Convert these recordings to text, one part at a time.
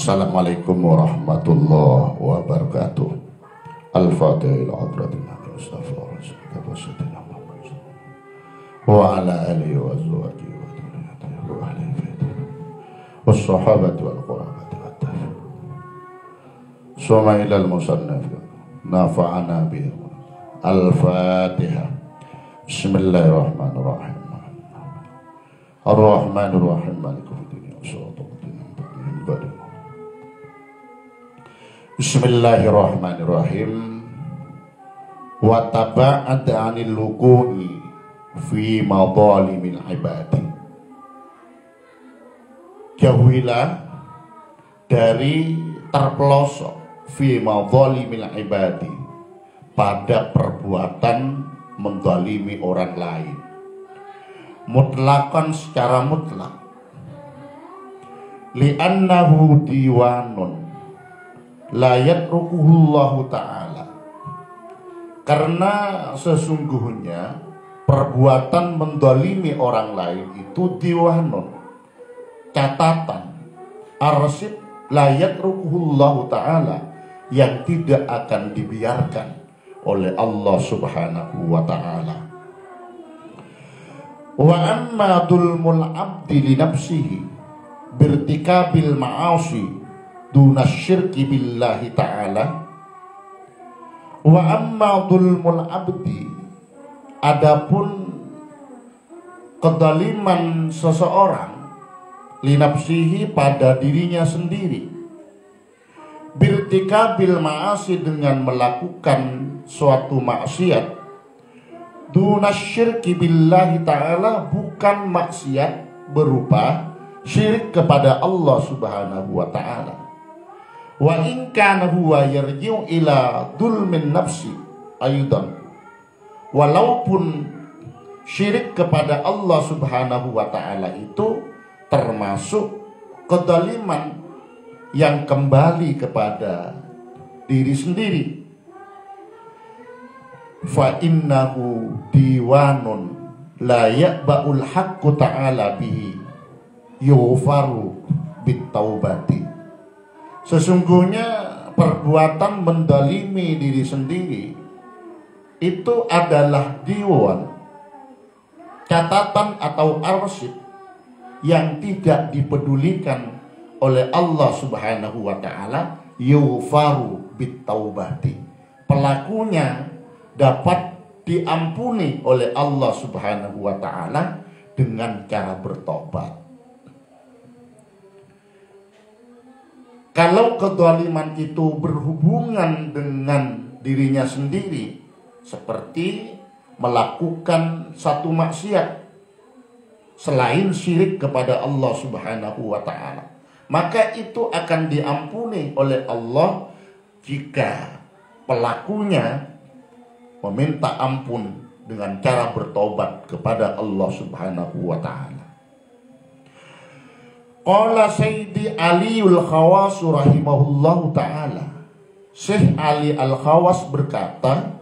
Assalamualaikum warahmatullahi wabarakatuh. Al-Fatihah ila hadratin Nabi Mustafa Rasulullah wa ala alihi wa azwajihi wa dhurriyyatihi wa ahli baitihi was sahabati wal qurabati wat tabi'in. Summa ila al-musannaf nafa'ana bihi. Al-Fatihah. Bismillahirrahmanirrahim. Ar-Rahmanir Rahim. Maliki yaumiddin. Bismillahirrahmanirrahim. Wa taba'ad 'anil luqu'i fi madhalimil ibadi. Jauhilah dari terpelosok fi madhalimil ibadi, pada perbuatan menzalimi orang lain, mutlakan secara mutlak. Li'annahu diwanun la yatrukuhullahu ta'ala, karena sesungguhnya perbuatan menzalimi orang lain itu diwanun, catatan, arsip, la yatrukuhullahu ta'ala, yang tidak akan dibiarkan oleh Allah subhanahu wa ta'ala. Wa amma dhulmul abdi li nafsihi birtikabil ma'asi duna syirki billahi ta'ala. Wa amma dhulmul abdi, adapun kedaliman seseorang, li nafsihi, pada dirinya sendiri, birtikabil ma'asi, dengan melakukan suatu maksiat, duna syirki billahi ta'ala, bukan maksiat berupa syirik kepada Allah subhanahu wa ta'ala. Wa in kana huwa yarji'u ila dhulmin nafsi aidan, walaupun syirik kepada Allah subhanahu wa ta'ala itu termasuk kedaliman yang kembali kepada diri sendiri. Fa innahu diwanun la ya'ba'ul haqqu ta'ala bihi yughfaru bitaubati. Sesungguhnya perbuatan mendalimi diri sendiri itu adalah diwan, catatan atau arsip yang tidak dipedulikan oleh Allah subhanahu wa ta'ala. Yughfaru bitaubati, pelakunya dapat diampuni oleh Allah subhanahu wa ta'ala dengan cara bertobat. Kalau kezaliman itu berhubungan dengan dirinya sendiri, seperti melakukan satu maksiat selain syirik kepada Allah subhanahu wa ta'ala, maka itu akan diampuni oleh Allah jika pelakunya meminta ampun dengan cara bertobat kepada Allah subhanahu wa ta'ala. Qala Sayyidi Aliul Khawas rahimahullahu ta'ala, Syekh Ali Al-Khawas berkata,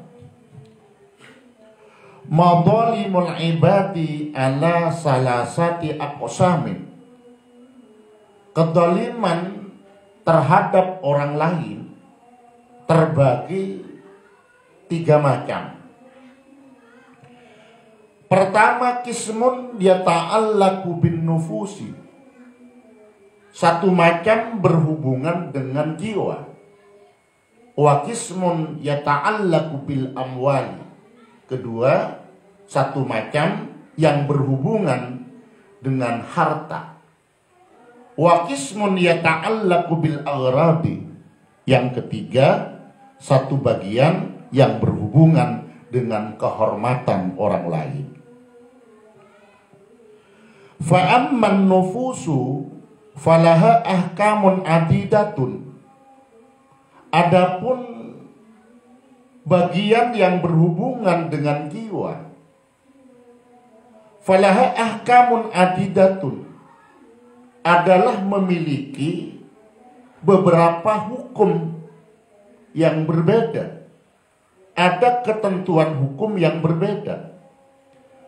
madhalimul ibadi ala salasati aqsamin. Kedaliman terhadap orang lain terbagi 3 macam. Pertama, kismun yata'allaku bin nufusi, satu macam berhubungan dengan jiwa. Wa kismun yata'allaku bil amwali, kedua, satu macam yang berhubungan dengan harta. Wa kismun yata'allaku bil aghradi, yang ketiga, satu bagian yang berhubungan dengan kehormatan orang lain. Fa amman nufusu falaha ahkamun adidatun, adapun bagian yang berhubungan dengan jiwa, falaha ahkamun adidatun, adalah memiliki beberapa hukum yang berbeda, ada ketentuan hukum yang berbeda.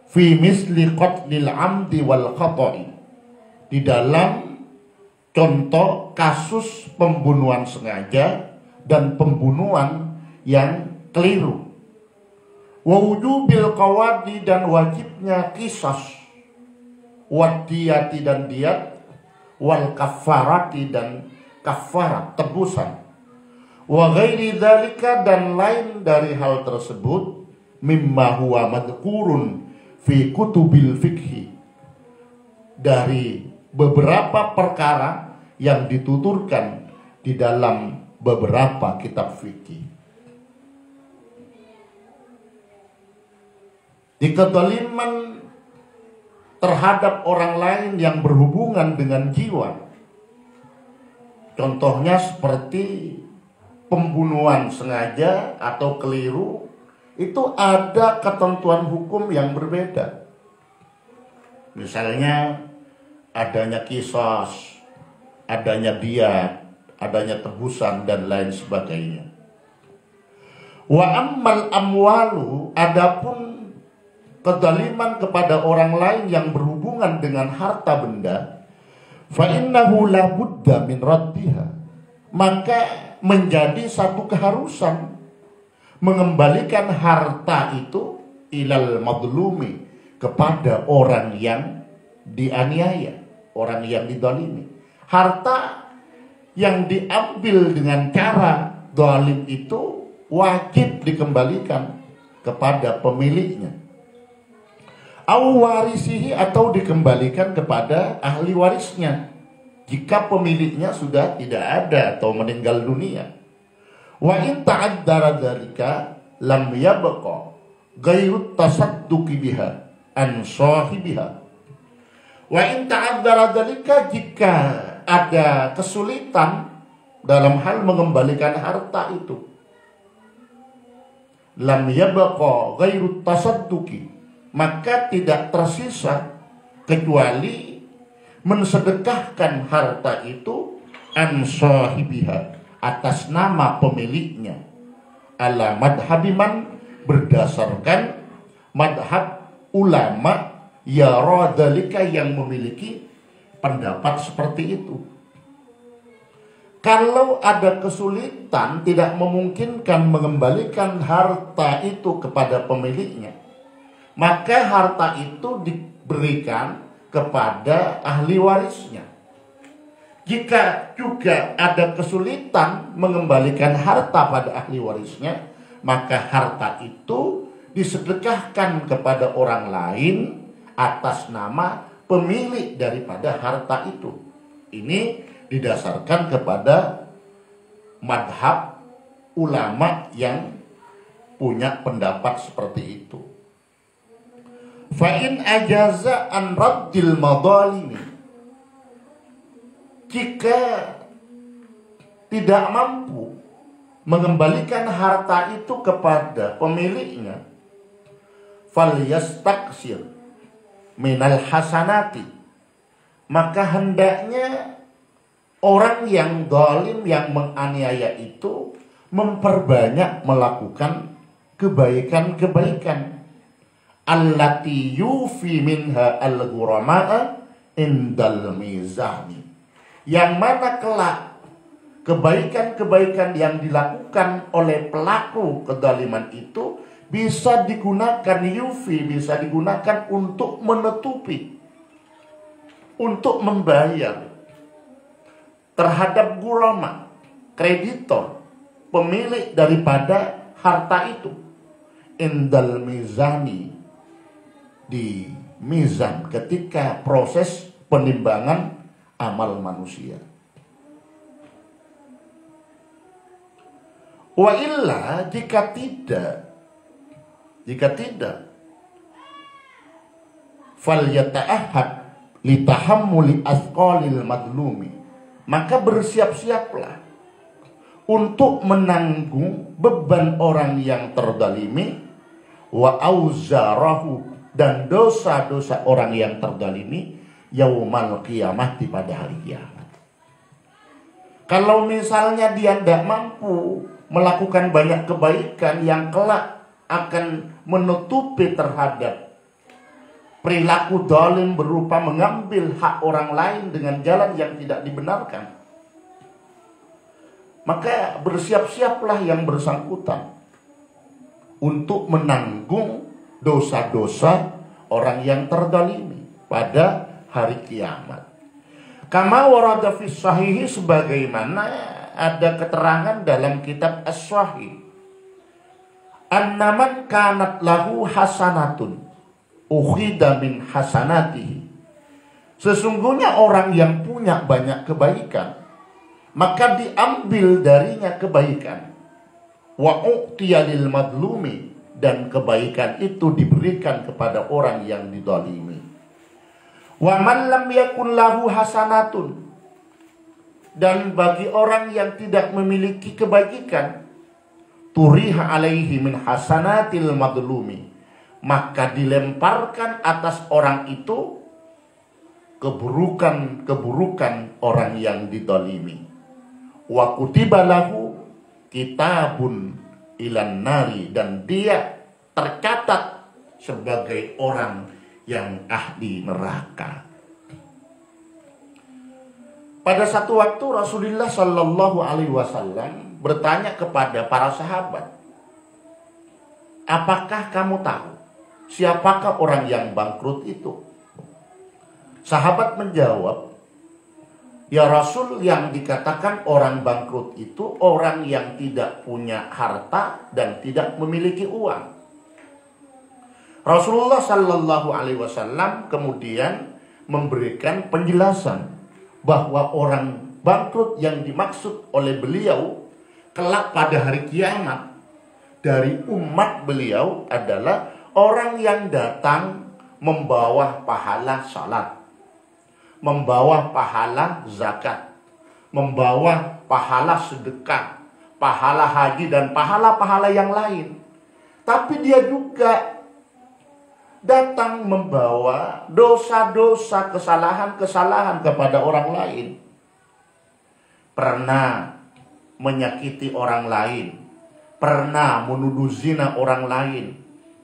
Fi misli qatlil amdi wal khata'i, di dalam Contoh kasus pembunuhan sengaja dan pembunuhan yang keliru. Wa wujubil qawadi, dan wajibnya qisas, wadiyati dan diat, wal kafarati dan kafarat tebusan, wa ghairi dzalika dan lain dari hal tersebut, mimma huwa madhkurun fi kutubil fikhi, dari beberapa perkara yang dituturkan di dalam beberapa kitab fikih. Di kezaliman terhadap orang lain yang berhubungan dengan jiwa, contohnya seperti pembunuhan sengaja atau keliru, itu ada ketentuan hukum yang berbeda. Misalnya adanya qisas, adanya diat, adanya tebusan dan lain sebagainya. Wa ammal amwalu, adapun kezaliman kepada orang lain yang berhubungan dengan harta benda, fa innahu la budda min raddiha, maka menjadi satu keharusan mengembalikan harta itu ilal madlumi, kepada orang yang dianiaya, orang yang dizalimi. Harta yang diambil dengan cara zalim itu wajib dikembalikan kepada pemiliknya. Au warisihi, atau dikembalikan kepada ahli warisnya jika pemiliknya sudah tidak ada atau meninggal dunia. Wa in ta'addara dzalika lam yabqa ghairu tasadduqi biha an sahibiha. Wa in ta'addara dzalika, jika ada kesulitan dalam hal mengembalikan harta itu, lam yabqa ghairu tasadduqi, maka tidak tersisa kecuali mensedekahkan harta itu an sahibiha, atas nama pemiliknya, ala madhabiman, berdasarkan madhab ulama ya radhalika, yang memiliki pendapat seperti itu. Kalau ada kesulitan, tidak memungkinkan mengembalikan harta itu kepada pemiliknya, maka harta itu diberikan kepada ahli warisnya. Jika juga ada kesulitan mengembalikan harta pada ahli warisnya, maka harta itu disedekahkan kepada orang lain atas nama pemilik daripada harta itu. Ini didasarkan kepada madhab ulama yang punya pendapat seperti itu. Fa'in ajaza an raddil madalimi, jika tidak mampu mengembalikan harta itu kepada pemiliknya, falyastaksir minal hasanati, maka hendaknya orang yang zalim, yang menganiaya itu memperbanyak melakukan kebaikan-kebaikan, allati yufi minha al-ghurama'a indal mizani, yang mana kelak kebaikan-kebaikan yang dilakukan oleh pelaku kezaliman itu bisa digunakan, yufi, bisa digunakan untuk menutupi, untuk membayar terhadap ghurama, kreditor, pemilik daripada harta itu, indal mizani, di mizan, ketika proses penimbangan amal manusia. Wa illa, jika tidak falyata'ahad litahammuli asqalil madlumi, maka bersiap-siaplah untuk menanggung beban orang yang terdalimi, wa auzarahu, dan dosa-dosa orang yang terdalimi, yaumal qiyamah, pada hari kiamat. Kalau misalnya dia tidak mampu melakukan banyak kebaikan yang kelak akan menutupi terhadap perilaku zalim berupa mengambil hak orang lain dengan jalan yang tidak dibenarkan, maka bersiap-siaplah yang bersangkutan untuk menanggung dosa-dosa orang yang terzalimi pada hari kiamat. Kama warada fi sahihi, sebagaimana ada keterangan dalam kitab As-Sahih, annaman kanat lahu hasanatun ukhida min hasanatihi, sesungguhnya orang yang punya banyak kebaikan maka diambil darinya kebaikan, wa u'tiya lil madlumi, dan kebaikan itu diberikan kepada orang yang dizalimi. Wa man lam yakun lahu hasanatun, dan bagi orang yang tidak memiliki kebaikan, turiha alaihi min hasanatil madlumi, maka dilemparkan atas orang itu keburukan-keburukan orang yang dizalimi. Wa kutiba lahu kitabun ilan nari, dan dia tercatat sebagai orang yang ahli neraka. Pada satu waktu Rasulullah Shallallahu Alaihi Wasallam bertanya kepada para sahabat, apakah kamu tahu siapakah orang yang bangkrut itu? Sahabat menjawab, ya Rasul, yang dikatakan orang bangkrut itu orang yang tidak punya harta dan tidak memiliki uang. Rasulullah Shallallahu Alaihi Wasallam kemudian memberikan penjelasan bahwa orang bangkrut yang dimaksud oleh beliau kelak pada hari kiamat dari umat beliau adalah orang yang datang membawa pahala salat, membawa pahala zakat, membawa pahala sedekah, pahala haji, dan pahala-pahala yang lain. Tapi dia juga datang membawa dosa-dosa, kesalahan-kesalahan kepada orang lain. Pernah menyakiti orang lain, pernah menuduh zina orang lain,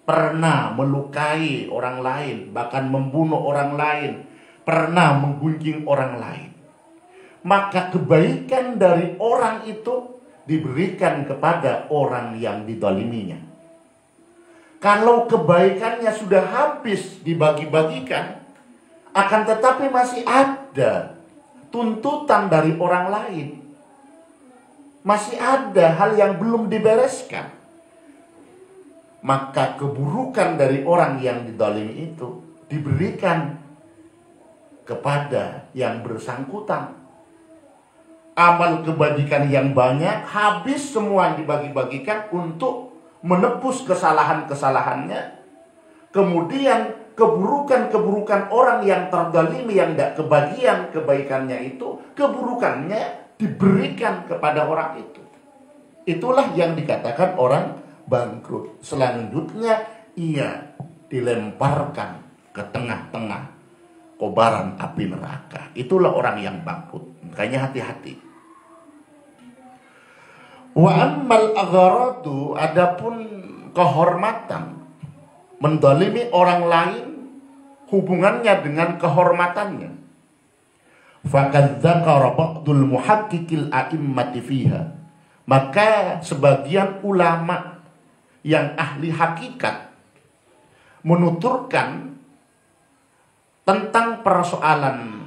pernah melukai orang lain, bahkan membunuh orang lain, pernah menggunjing orang lain. Maka kebaikan dari orang itu diberikan kepada orang yang dizaliminya. Kalau kebaikannya sudah habis dibagi-bagikan, akan tetapi masih ada tuntutan dari orang lain, masih ada hal yang belum dibereskan, maka keburukan dari orang yang dizalimi itu diberikan kepada yang bersangkutan. Amal kebajikan yang banyak habis semua dibagi-bagikan untuk menebus kesalahan-kesalahannya. Kemudian keburukan-keburukan orang yang terzalimi, yang tidak kebagian kebaikannya itu, keburukannya diberikan kepada orang itu. Itulah yang dikatakan orang bangkrut. Selanjutnya ia dilemparkan ke tengah-tengah kobaran api neraka. Itulah orang yang bangkrut. Makanya hati-hati. Wa ammal agharatu, adapun kehormatan, mendolimi orang lain hubungannya dengan kehormatannya. Faqad dzakara ba'dul muhaqqiqil a'immati fiha, maka sebagian ulama yang ahli hakikat menuturkan tentang persoalan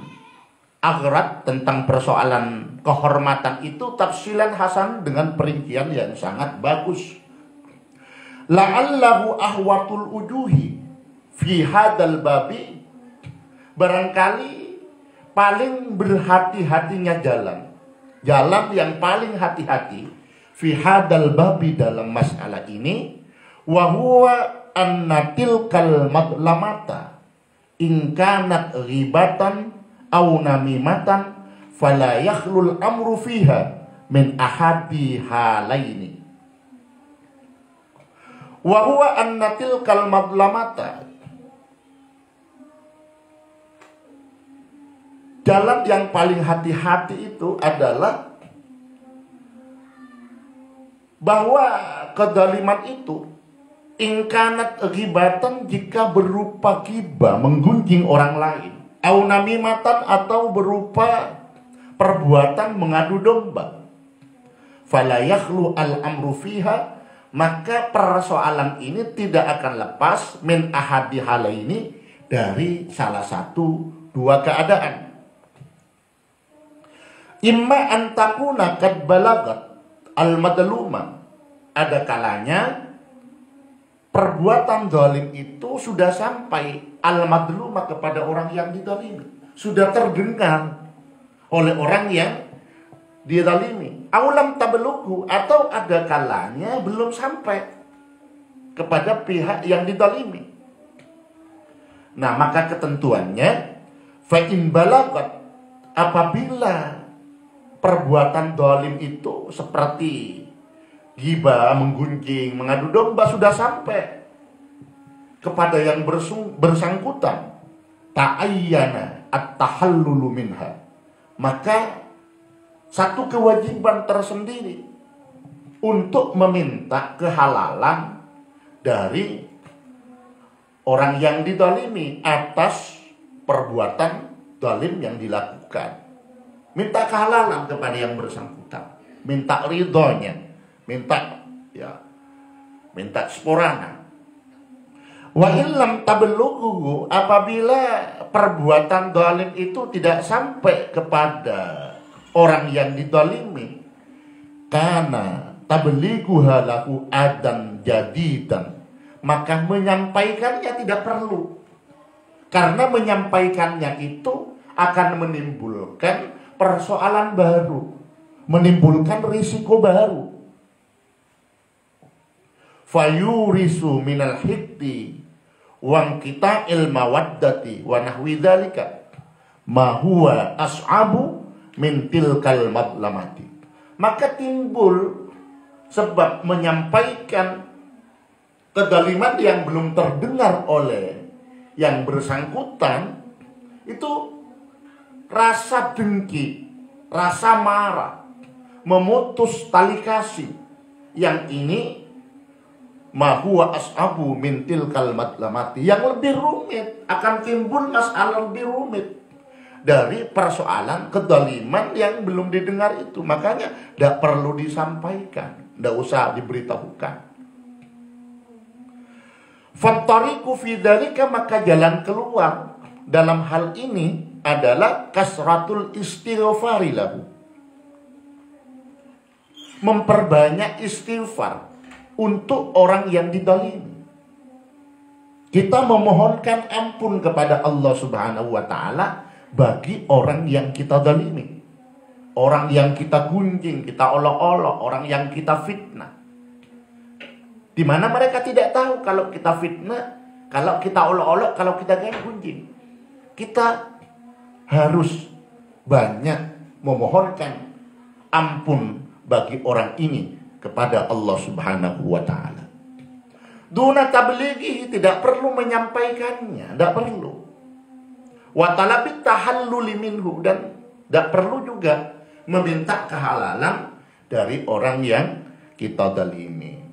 agharat, tentang persoalan kehormatan itu tafsilan hasan dengan perincian yang sangat bagus. La'allahu ahwatul ujuhi fi hadal babi, barangkali paling berhati-hatinya jalan yang paling hati-hati fi hadal babi dalam masalah ini, wa huwa annatil kal madlamata in kanat ghibatan aw namimatan fala yakhlul amru fiha min ahadi halaini. Wa huwa annatil kal madlamata, jalan yang paling hati-hati itu adalah bahwa kezaliman itu ingkanat ghibatan jika berupa ghibah menggunjing orang lain, au namimatan atau berupa perbuatan mengadu domba, fala yakhlu al-amru fiha, maka persoalan ini tidak akan lepas min ahadi halaini, dari salah satu dua keadaan. Imma antakuna kad balagat al-madluma, ada kalanya perbuatan zalim itu sudah sampai al-madluma kepada orang yang dizalimi, sudah terdengar oleh orang yang dizalimi. Aulam tabluku, atau ada kalanya belum sampai kepada pihak yang dizalimi. Nah, maka ketentuannya fa in balagat, apabila perbuatan zalim itu seperti ghibah, menggunjing, mengadu domba sudah sampai kepada yang bersangkutan, ta'ayyana at-tahallulu minha, maka satu kewajiban tersendiri untuk meminta kehalalan dari orang yang dizalimi atas perbuatan zalim yang dilakukan. Minta kehalalan kepada yang bersangkutan, minta ridhonya, minta sporana. Wa illam tablughu, apabila perbuatan zalim itu tidak sampai kepada orang yang dizalimi, karena tablighuha lahu adan jadidan, maka menyampaikannya tidak perlu, karena menyampaikannya itu akan menimbulkan persoalan baru, menimbulkan risiko baru. Fayurisu minal hikti wang kita ilmawaddati wa nahwi dzalika ma huwa as'abu min tilkal madlamati. Maka timbul sebab menyampaikan kezaliman yang belum terdengar oleh yang bersangkutan itu rasa dengki, rasa marah, memutus tali kasih. Yang ini ma huwa as'abu min tilkal madlamati, yang lebih rumit, akan timbul masalah lebih rumit dari persoalan kezaliman yang belum didengar itu. Makanya tidak perlu disampaikan, tidak usah diberitahukan. Fattariqu fi dzalika, maka jalan keluar dalam hal ini adalah kasratul istighfari lahu, memperbanyak istighfar untuk orang yang dizalimi. Kita memohonkan ampun kepada Allah Subhanahu wa taala bagi orang yang kita zalimi, orang yang kita gunjing, kita olok-olok, orang yang kita fitnah. Di mana mereka tidak tahu kalau kita fitnah, kalau kita olok-olok, kalau kita gunjing. Kita harus banyak memohonkan ampun bagi orang ini kepada Allah Subhanahu wa taala. Duna tablighi, tidak perlu menyampaikannya, tidak perlu. Wa talabit tahalluli minhu, dan tidak perlu juga meminta kehalalan dari orang yang kita zalimi.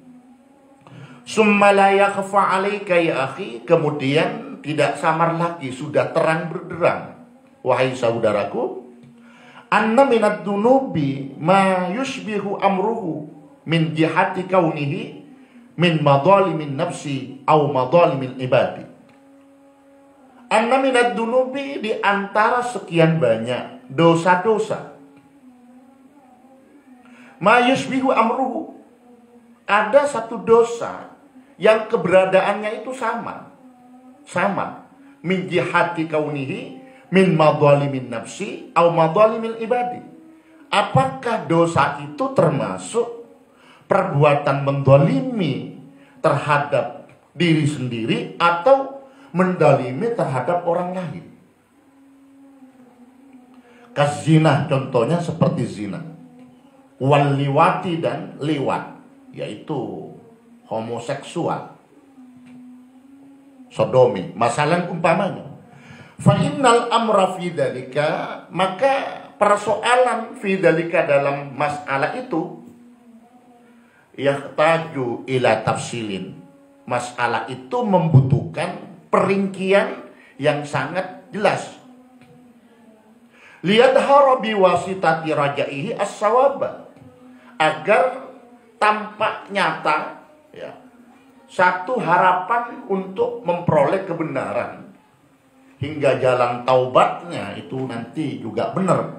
Summa la yakhfa 'alaika ya akhi, kemudian tidak samar lagi, sudah terang benderang, wahai saudaraku, anna minad dunubi ma yushbihu amruhu min jihati kaunihi min madhalimin nafsi au madhalimil ibadi. Anna minad dunubi, di antara sekian banyak dosa-dosa, ma yushbihu amruhu, ada satu dosa yang keberadaannya itu sama min jihati kaunihi min madhalimin nafsi au madhalimil ibadi. Apakah dosa itu termasuk perbuatan mendolimi terhadap diri sendiri atau mendolimi terhadap orang lain? Kazina, contohnya seperti zina, wal liwati, dan liwat, yaitu homoseksual, sodomi, masalah umpamanya. Fa innal amra fi dzalika, maka persoalan fi dzalika dalam masalah itu yahtaju ila tafsilin, masalah itu membutuhkan perincian yang sangat jelas. Liyadhara biwasitati rajaihi as-sawaba, agar tampak nyata ya, satu harapan untuk memperoleh kebenaran, hingga jalan taubatnya itu nanti juga benar.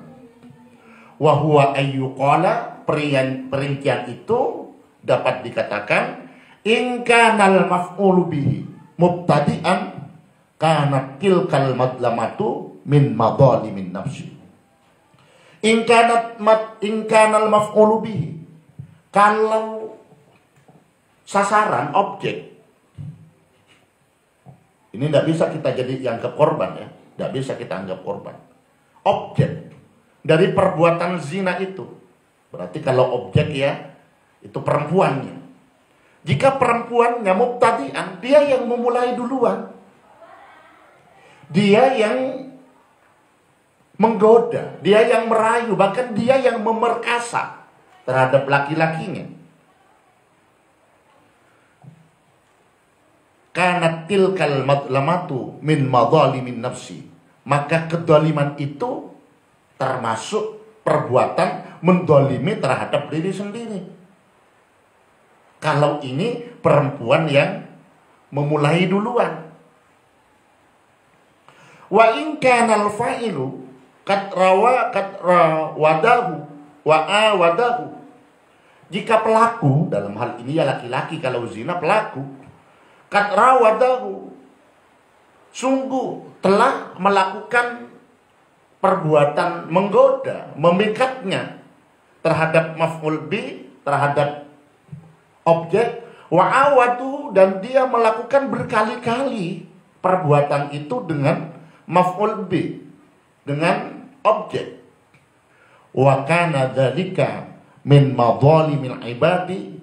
Wa huwa ayyuqala, perincian itu dapat dikatakan in kanal maf'ulu bihi mubtadi'an kanat tilkal madlamatu min madhalimin nafsi. In kanal maf'ulu bihi, kalau sasaran objek ini tidak bisa kita jadi anggap korban ya, tidak bisa kita anggap korban. Objek dari perbuatan zina itu, berarti kalau objek ya itu perempuannya. Jika perempuannya mubtadi'an, dia yang memulai duluan, dia yang menggoda, dia yang merayu, bahkan dia yang memerkasa terhadap laki-lakinya. Kanat tilkal madlamatu min madhalimin nafsi, maka kedoliman itu termasuk perbuatan mendolimi terhadap diri sendiri. Kalau ini perempuan yang memulai duluan. Wa in kanal fa'ilu kat rawadahu wa awadahu, jika pelaku, dalam hal ini ya laki-laki kalau zina pelaku, kat rawadahu, sungguh telah melakukan perbuatan menggoda, memikatnya terhadap maf'ul bi, terhadap objek, wa awadu, dan dia melakukan berkali-kali perbuatan itu dengan maf'ul bi, dengan objek. Wa kana dzalika min madhalimil ibadi,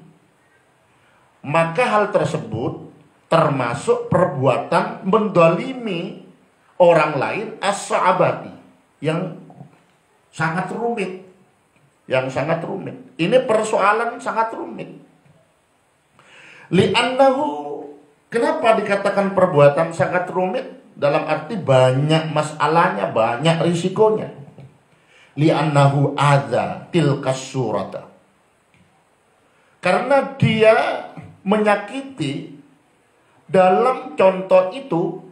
maka hal tersebut termasuk perbuatan mendolimi orang lain as-sa'abati, yang sangat rumit, yang sangat rumit. Ini persoalan sangat rumit. Li'annahu, kenapa dikatakan perbuatan sangat rumit? Dalam arti banyak masalahnya, banyak risikonya. Li'annahu adza tilkas surata, karena dia menyakiti dalam contoh itu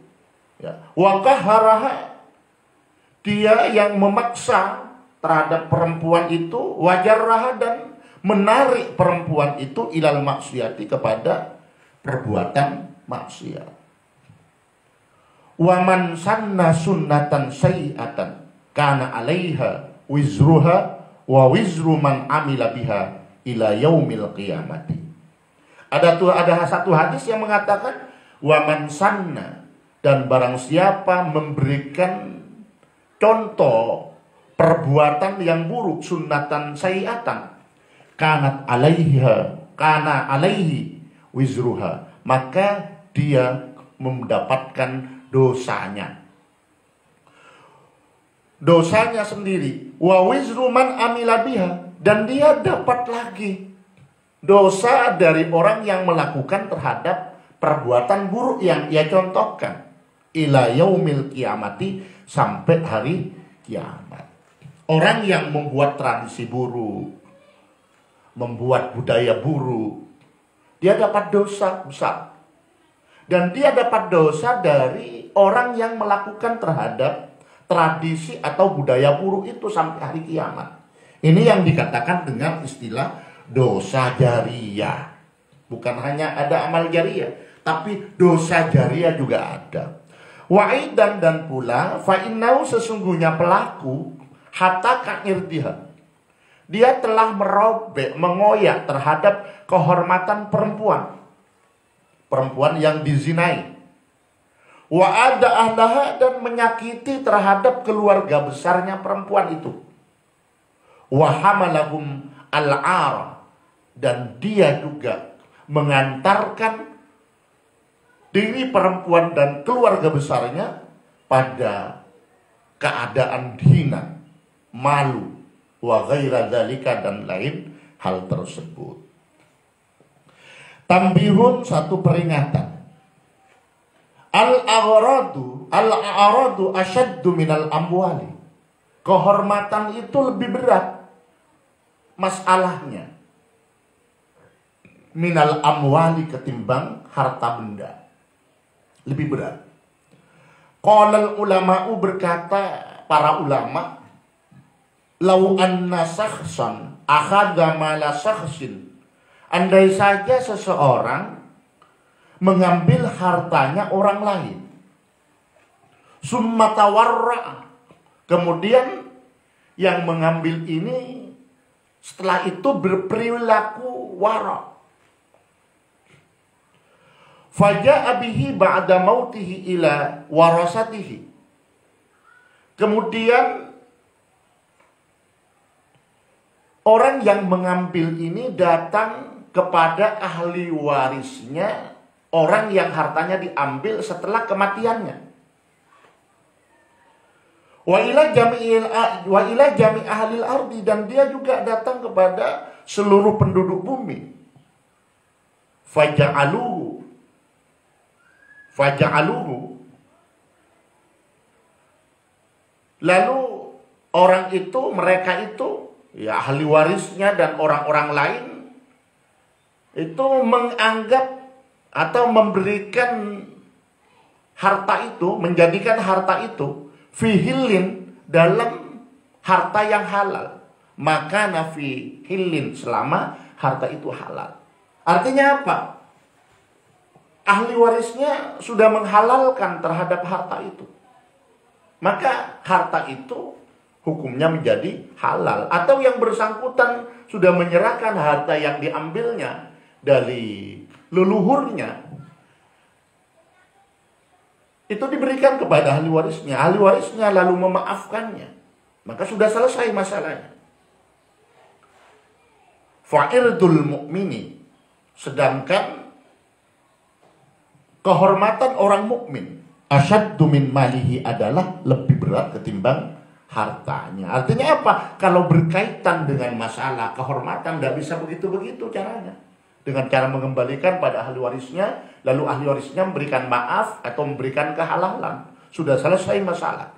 ya, wa qaharaha, dia yang memaksa terhadap perempuan itu, wajarraha, dan menarik perempuan itu ilal maksiati, kepada perbuatan maksiat. Wa man sanna sunnatan sayyi'atan kana 'alaiha wizruha wa wizru man amila biha ila yaumil qiyamati. Ada satu hadis yang mengatakan wa man sanna, dan barang siapa memberikan contoh perbuatan yang buruk, sunnatan sayyi'atan, kana alaihi wizruha, maka dia mendapatkan dosanya sendiri. Wa wizru man amila biha, dan dia dapat lagi dosa dari orang yang melakukan terhadap perbuatan buruk yang ia contohkan, ila yaumil kiamati, sampai hari kiamat. Orang yang membuat tradisi buruk, membuat budaya buruk, dia dapat dosa besar. Dan dia dapat dosa dari orang yang melakukan terhadap tradisi atau budaya buruk itu sampai hari kiamat. Ini yang dikatakan dengan istilah dosa jariyah. Bukan hanya ada amal jariyah, tapi dosa jariyah juga ada. Wa'idan, dan pula fa'innau, sesungguhnya pelaku hataka irdiha, dia telah merobek, mengoyak terhadap kehormatan perempuan yang dizinai. Wa ada ahlaha, dan menyakiti terhadap keluarga besarnya perempuan itu. Wa hamalahum al-'ar, dan dia juga mengantarkan diri perempuan dan keluarga besarnya pada keadaan hina, malu, wa ghaira dzalika, dan lain hal tersebut. Tambihun, satu peringatan. Al-a'radu asyaddu minal amwali. Kehormatan itu lebih berat masalahnya minal amwali ketimbang harta benda. Lebih berat. Qalal ulama'u, berkata para ulama, lau anna sakhsan akhadha mala sakhsin. Andai saja seseorang mengambil hartanya orang lain, summa tawarra, kemudian yang mengambil ini setelah itu berperilaku wara, faja'a bihi ba'da mautihi ila warasatihi, kemudian orang yang mengambil ini datang kepada ahli warisnya orang yang hartanya diambil setelah kematiannya. Wa ila jami ahlil ardi, dan dia juga datang kepada seluruh penduduk bumi. Faja'aluhu, lalu orang itu, mereka itu, ya ahli warisnya dan orang-orang lain itu menganggap atau memberikan harta itu, menjadikan harta itu fihilin, dalam harta yang halal. Maka nafi hilin, selama harta itu halal. Artinya apa? Ahli warisnya sudah menghalalkan terhadap harta itu, maka harta itu hukumnya menjadi halal. Atau yang bersangkutan sudah menyerahkan harta yang diambilnya dari leluhurnya, itu diberikan kepada ahli warisnya. Ahli warisnya lalu memaafkannya, maka sudah selesai masalahnya. Fa'irdul mu'mini, sedangkan kehormatan orang mukmin asyaddu min malihi, adalah lebih berat ketimbang hartanya. Artinya apa? Kalau berkaitan dengan masalah kehormatan, tidak bisa begitu-begitu caranya. Dengan cara mengembalikan pada ahli warisnya, lalu ahli warisnya memberikan maaf atau memberikan kehalalan, sudah selesai masalah.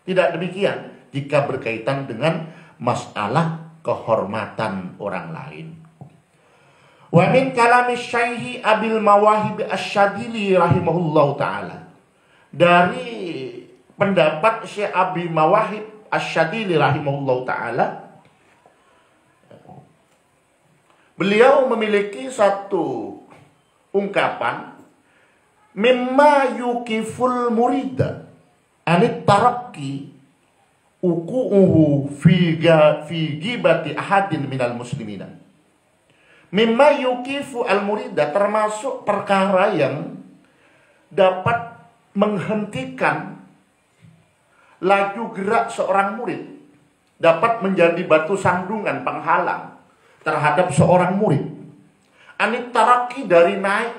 Tidak demikian jika berkaitan dengan masalah kehormatan orang lain. Wa min kalami Syaihi Abil Mawahib Asy-Syadili rahimahullahu ta'ala, dari pendapat Syekh Abi Mawahib Asy-Syadili rahimahullahu ta'ala, beliau memiliki satu ungkapan, mimma yukiful murida anit tarakki uku'uhu fi gibati ahadin minal muslimina. Mimma yukifu al murida, termasuk perkara yang dapat menghentikan laju gerak seorang murid, dapat menjadi batu sandungan penghalang terhadap seorang murid. Anit taraki, dari naik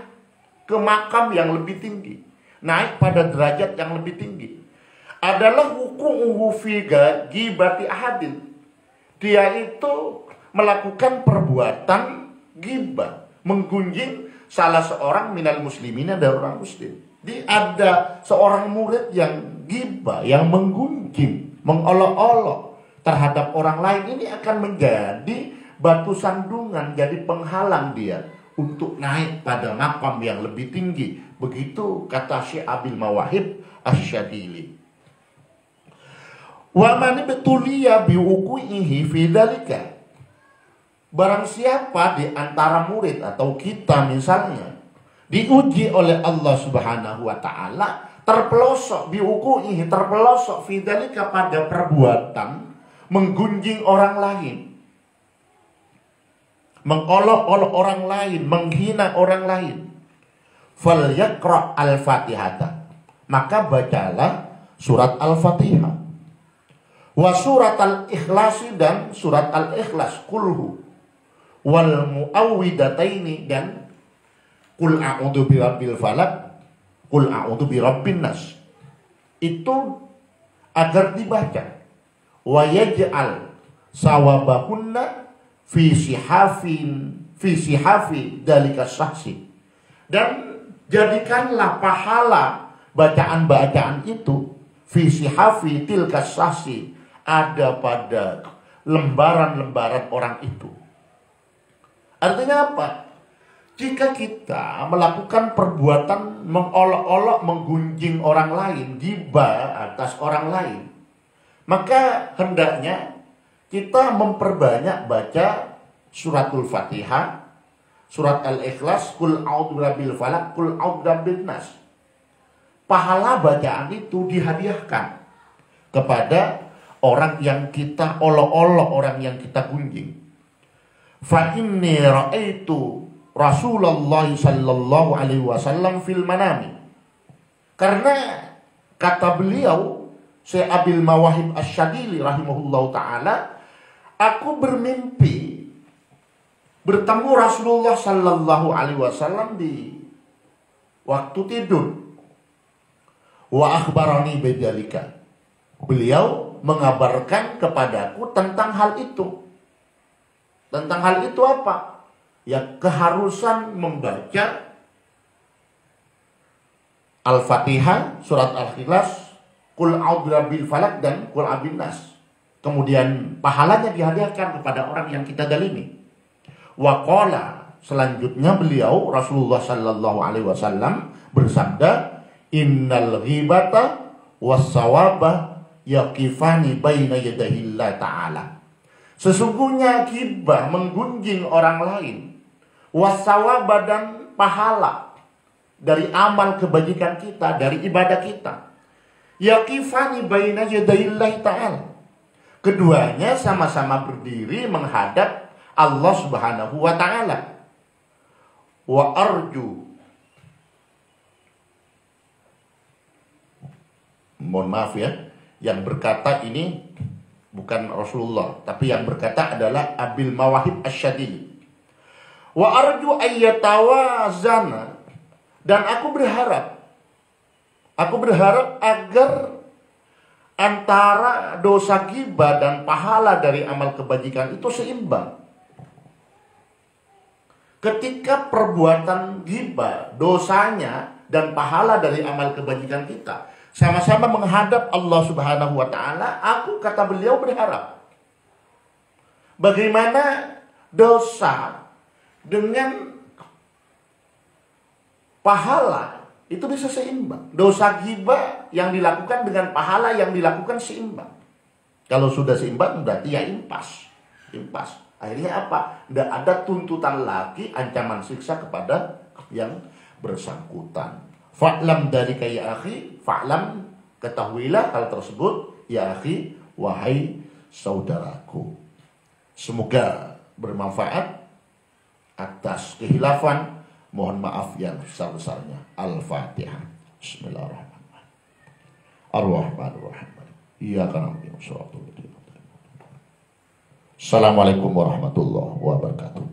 ke makam yang lebih tinggi, naik pada derajat yang lebih tinggi, adalah wuku'uhu fi gibati ahadin. Dia itu melakukan perbuatan gibah, menggunjing salah seorang minal muslimina, dari orang muslim. Ada seorang murid yang gibah, yang menggunjing, mengolok-olok terhadap orang lain, ini akan menjadi batu sandungan, jadi penghalang dia untuk naik pada makam yang lebih tinggi. Begitu kata Syekh Abil Mawahib Asy-Syadili. Wa man betuliya biuqihi fi dzalika, barang siapa di antara murid atau kita misalnya diuji oleh Allah Subhanahu wa taala, terpelosok biuqihi, terpelosok fi dzalika, pada perbuatan menggunjing orang lain, mengolok-olok orang lain, menghina orang lain, falyaqra al-Fatihah, maka bacalah surat Al-Fatihah, wa surat Al-Ikhlas, dan surat Al-Ikhlas, kulhu, wal muawwidataini, dan qul a'udzu birabbil falaq, qul a'udzu birabbin nas. Itu agar dibaca. Wa yaj'al sawabahunna fi sihafin fi sihafi dalika sahsi. Dan jadikanlah pahala bacaan-bacaan itu fi sihafi tilka sahsi, ada pada lembaran-lembaran orang itu. Artinya apa? Jika kita melakukan perbuatan mengolok-olok, menggunjing orang lain, ghibah atas orang lain, maka hendaknya kita memperbanyak baca suratul Fatihah, surat Al-Ikhlas, Qul a'udzu birabbil falaq, Qul a'udzu birabbin nas. Pahala bacaan itu dihadiahkan kepada orang yang kita olok-olok, orang yang kita gunjing. Fa inni ra'aitu Rasulullah sallallahu alaihi wasallam fil manami. Karena kata beliau, Syekh Abil Mawahib Asy-Syadili rahimahullahu taala, aku bermimpi bertemu Rasulullah sallallahu alaihi wasallam di waktu tidur. Wa akhbarani bidzalika. Beliau mengabarkan kepadaku tentang hal itu. Tentang hal itu apa? Ya, keharusan membaca Al-Fatihah, surat Al-Ikhlas, Qul a'udzu birabbil falaq dan Qul a'udzu nas. Kemudian pahalanya dihadiahkan kepada orang yang kita dalimi. Wa qala, selanjutnya beliau Rasulullah sallallahu alaihi wasallam bersabda, innal ghibata was-sawaba yaqifani baina yadayillah ta'ala. Sesungguhnya ghibah, menggunjing orang lain, wasawaba dan pahala dari amal kebajikan kita, dari ibadah kita, yaqifani baina yadayillahi ta'ala. Keduanya sama-sama berdiri menghadap Allah Subhanahu wa ta'ala. Wa arju, mohon maaf ya, yang berkata ini bukan Rasulullah, tapi yang berkata adalah Abil Mawahib Asy-Syadili. Wa arju ayyatawazana, dan aku berharap agar antara dosa ghibah dan pahala dari amal kebajikan itu seimbang. Ketika perbuatan ghibah, dosanya dan pahala dari amal kebajikan kita sama-sama menghadap Allah Subhanahu wa ta'ala, aku, kata beliau, berharap bagaimana dosa dengan pahala itu bisa seimbang. Dosa ghibah yang dilakukan dengan pahala yang dilakukan seimbang. Kalau sudah seimbang berarti ya impas. Akhirnya apa? Tidak ada tuntutan lagi, ancaman siksa kepada yang bersangkutan. Fa'lam dalika ya akhi, fa'lam, ketahuilah hal tersebut ya akhi, wahai saudaraku. Semoga bermanfaat. Atas kehilafan mohon maaf yang besar-besarnya. Al-Fatihah. Bismillahirrahmanirrahim. Ar-Rahmanirrahim. Iyyaka na'budu wa iyyaka nasta'in. Assalamualaikum warahmatullahi wabarakatuh.